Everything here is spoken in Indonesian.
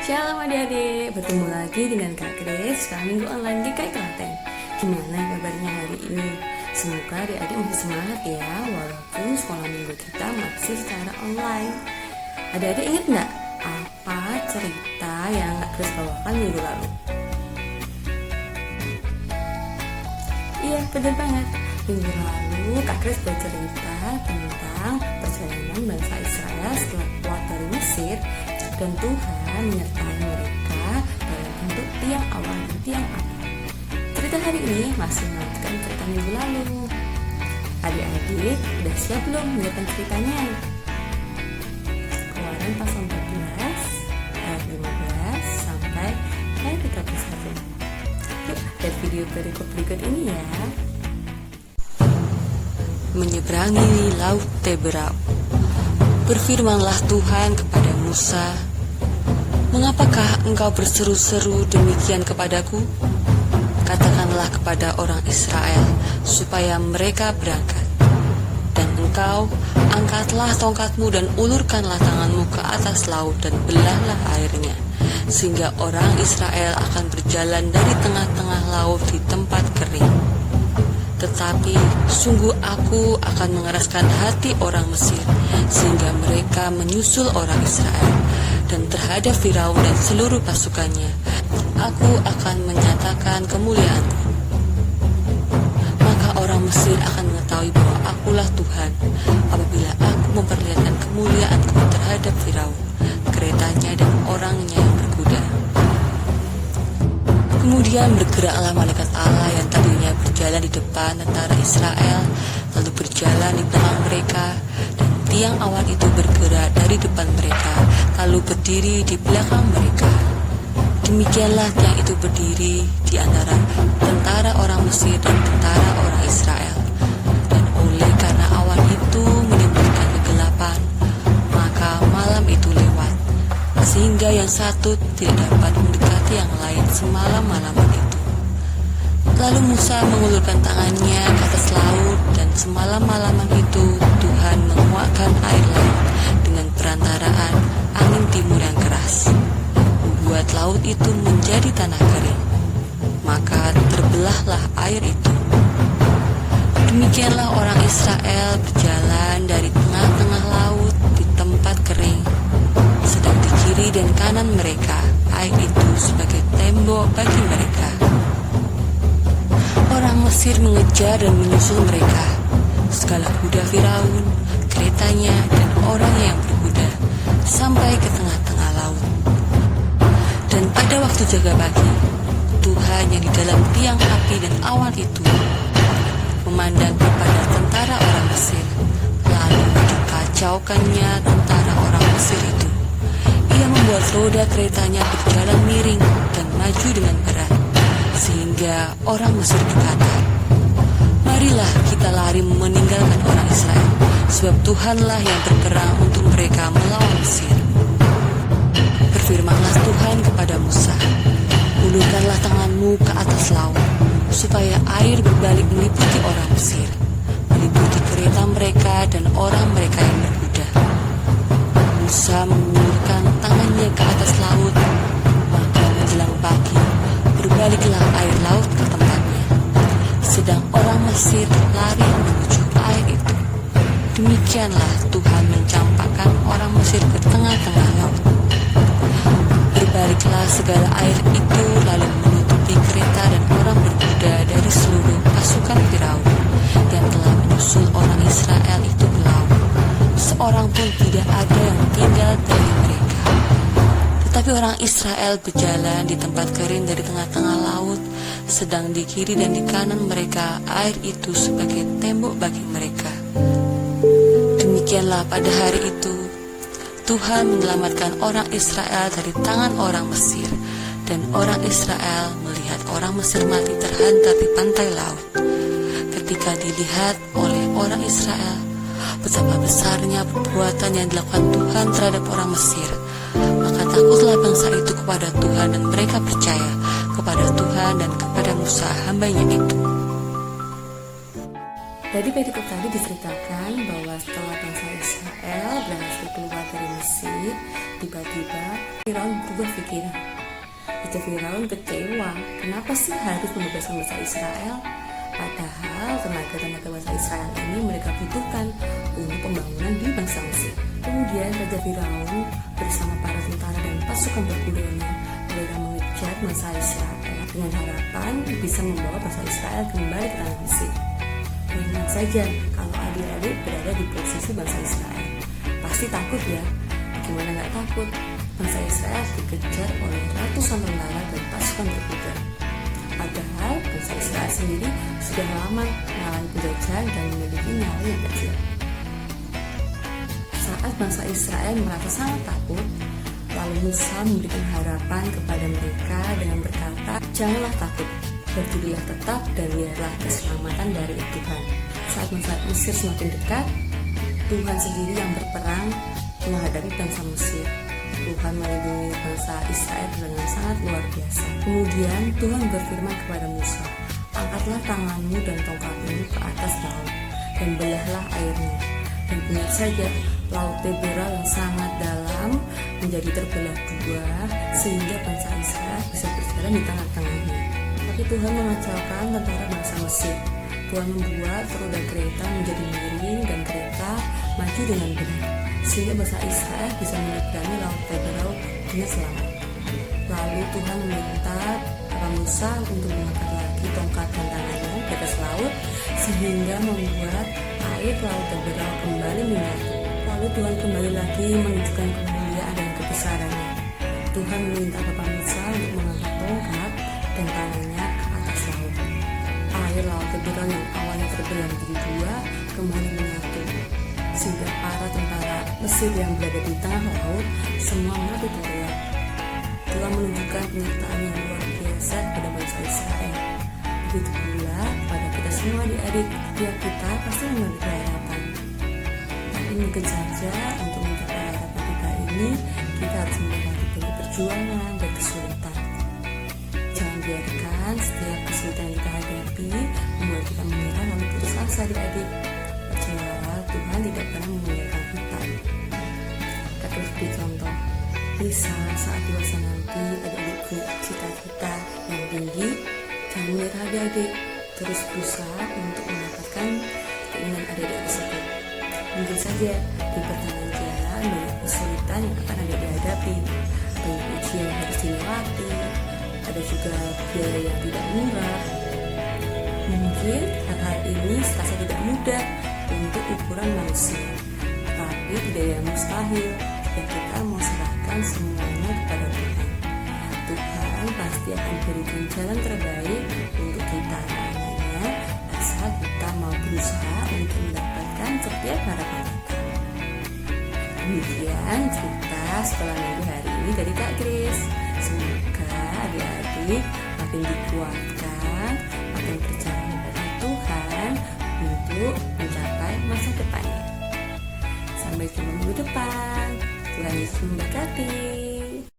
Shalom adik-adik, bertemu lagi dengan Kak Grace sekarang Minggu Online GKI Klaten. Gimana kabarnya hari ini? Semoga adik-adik masih semangat ya, walaupun sekolah minggu kita masih secara online. Adik-adik ingat nggak apa cerita yang Kak Grace bawakan minggu lalu? Iya, benar banget. Minggu lalu Kak Grace bercerita tentang perjalanan bangsa Israel setelah keluar dari Mesir, dan Tuhan menyertai mereka dalam bentuk tiang awan dan tiang api. Cerita hari ini masih melanjutkan cerita minggu lalu. Adik-adik udah siap belum mendengarkan ceritanya? Keluaran pasal 14 ayat 15 sampai ayat 31. Yuk, lihat video berikut ini ya. Menyeberangi laut Teberau. Berfirmanlah Tuhan kepada Musa, "Mengapakah engkau berseru-seru demikian kepadaku? Katakanlah kepada orang Israel supaya mereka berangkat. Dan engkau angkatlah tongkatmu dan ulurkanlah tanganmu ke atas laut dan belahlah airnya, sehingga orang Israel akan berjalan dari tengah-tengah laut di tempat kering. Tetapi sungguh aku akan mengeraskan hati orang Mesir, sehingga mereka menyusul orang Israel, dan terhadap Firaun dan seluruh pasukannya aku akan menyatakan kemuliaanku. Maka orang Mesir akan mengetahui bahwa akulah Tuhan, apabila aku memperlihatkan kemuliaanku terhadap Firaun, keretanya dan orangnya yang berkuda." Kemudian bergeraklah malaikat Allah yang tadinya berjalan di depan tentara Israel, lalu berjalan di belakang mereka, dan tiang awan itu bergerak dari depan mereka, lalu berdiri di belakang mereka. Demikianlah tiang itu berdiri di antara tentara orang Mesir dan tentara orang Israel. Dan oleh karena awan itu menimbulkan kegelapan, maka malam itu lewat, sehingga yang satu tidak dapat mendekati yang lain semalam-malaman itu. Lalu Musa mengulurkan tangannya ke atas laut, dan semalam-malaman itu Tuhan menguakkan air laut dengan perantaraan angin timur yang keras, membuat laut itu menjadi tanah kering. Maka terbelahlah air itu. Demikianlah orang Israel berjalan dari tengah-tengah laut di tempat kering, sedang di kiri dan kanan mereka air itu sebagai tembok bagi mereka. Orang Mesir mengejar dan menyusul mereka, segala kuda Firaun, keretanya, dan orangnya yang berkuda, sampai ke tengah-tengah laut. Dan pada waktu jaga pagi, Tuhan yang di dalam tiang api dan awan itu memandang kepada tentara orang Mesir, lalu dikacaukannya tentara orang Mesir itu. Ia membuat roda keretanya berjalan miring dan maju dengan berat, sehingga orang Mesir berkata, "Marilah kita lari meninggalkan orang Israel, sebab Tuhanlah yang berperang untuk mereka melawan Mesir." Berfirmanlah Tuhan kepada Musa, "Ulurkanlah tanganmu ke atas laut, supaya air berbalik meliputi orang Mesir, meliputi kereta mereka dan orang mereka yang berkuda." Musa mengulurkan tangannya ke atas laut, maka menjelang pagi berbaliklah air laut ke tempatnya, sedang orang Mesir lari menuju air itu. Demikianlah Tuhan mencampakkan orang Mesir ke tengah-tengah laut. Berbaliklah segala air itu lalu menutupi kereta dan orang berkuda dari seluruh pasukan Firaun yang telah menyusul orang Israel itu ke laut. Seorang pun tidak ada yang tinggal dari mereka. Tetapi orang Israel berjalan di tempat kering dari tengah-tengah laut, sedang di kiri dan di kanan mereka air itu sebagai tembok bagi mereka. Demikianlah pada hari itu Tuhan menyelamatkan orang Israel dari tangan orang Mesir, dan orang Israel melihat orang Mesir mati terhantar di pantai laut. Ketika dilihat oleh orang Israel betapa besarnya perbuatan yang dilakukan Tuhan terhadap orang Mesir, maka takutlah bangsa itu kepada Tuhan, dan mereka percaya kepada Tuhan dan kepada Musa hambanya itu. Dari perikop tadi diceritakan bahwa setelah bangsa Israel berhasil keluar dari Mesir, tiba-tiba Firaun berubah pikiran. Raja Firaun kecewa, kenapa sih harus membebaskan bangsa Israel? Padahal tenaga-tenaga bangsa Israel ini mereka butuhkan untuk pembangunan di bangsa Mesir. Kemudian Raja Firaun bersama para tentara dan pasukan berkuda-nya mereka mengejar bangsa Israel dengan harapan bisa membawa bangsa Israel kembali ke tanah Mesir. Ingat saja kalau adik-adik berada di posisi bangsa Israel, pasti takut ya. Gimana nggak takut? Bangsa Israel dikejar oleh ratusan tentara dan pasukan berkuda. Padahal bangsa Israel sendiri sudah lama mengalami penjajahan dan memiliki nyawa yang kecil. Saat bangsa Israel merasa sangat takut, lalu Musa memberikan harapan kepada mereka dengan berkata, janganlah takut, berdirilah tetap dan lihatlah keselamatan dari Tuhan. Saat bangsa Mesir semakin dekat, Tuhan sendiri yang berperang menghadapi bangsa Mesir. Tuhan melindungi bangsa Israel dengan sangat luar biasa. Kemudian Tuhan berfirman kepada Musa, angkatlah tanganmu dan tongkatmu ke atas laut dan belahlah airnya. Dan benar saja, laut Tebera yang sangat dalam menjadi terbelah dua sehingga bangsa Israel bisa berjalan di tengah-tengahnya. Tapi Tuhan mengacaukan tentara bangsa Mesir. Tuhan membuat roda kereta menjadi miring dan kereta maju dengan benar, sehingga bangsa Israel bisa menyeberangi laut Tebera dengan selamat. Lalu Tuhan meminta kepada Musa untuk mengangkat lagi tongkat dan tangannya ke atas laut sehingga membuat air laut Tebera kembali menyatu. Lalu Tuhan kembali lagi menunjukkan kemuliaan dan kebesarannya. Tuhan meminta kepada Musa untuk mengangkat tongkat dan tangannya ke atas laut. Air laut Tebera yang awalnya terbelah menjadi dua kembali menyatu, sehingga para tentara Mesir yang berada di tengah laut semua mati terbelah. Tuhan menunjukkan penyertaan yang luar biasa kepada bangsa Israel. Begitu pula pada kita semua adik-adik, tiap kita pasti memiliki harapan. Tapi mungkin saja untuk mencapai harapan kita ini, kita harus melewati banyak perjuangan dan kesulitan. Jangan biarkan setiap kesulitan yang kita hadapi membuat kita menyerah lalu putus asa adik-adik. Percayalah, Tuhan tidak pernah meninggalkan kita. Kita terus beri contoh. Bisa saat dewasa nanti adik-adik punya cita-cita yang tinggi, jangan menyerah adik-adik, terus berusaha untuk mendapatkan keinginan adik-adik tersebut. Mungkin saja di pertengahan jalan banyak kesulitan yang akan adik-adik hadapi, banyak ujian yang harus dilewati, ada juga biaya yang tidak murah. Mungkin hal-hal ini terasa tidak mudah untuk ukuran manusia, tapi tidak ada yang mustahil jika kita mau serahkan semuanya kepada Tuhan. Tuhan pasti akan berikan jalan terbaik untuk kita, namanya asal kita mau berusaha untuk mendapatkan setiap harapan kita. Demikian cerita sekolah minggu hari ini dari Kak Grace. Semoga adik-adik makin dikuatkan, makin percaya kepada Tuhan untuk mencapai masa depannya. Sampai jumpa minggu depan. Tuhan Yesus memberkati.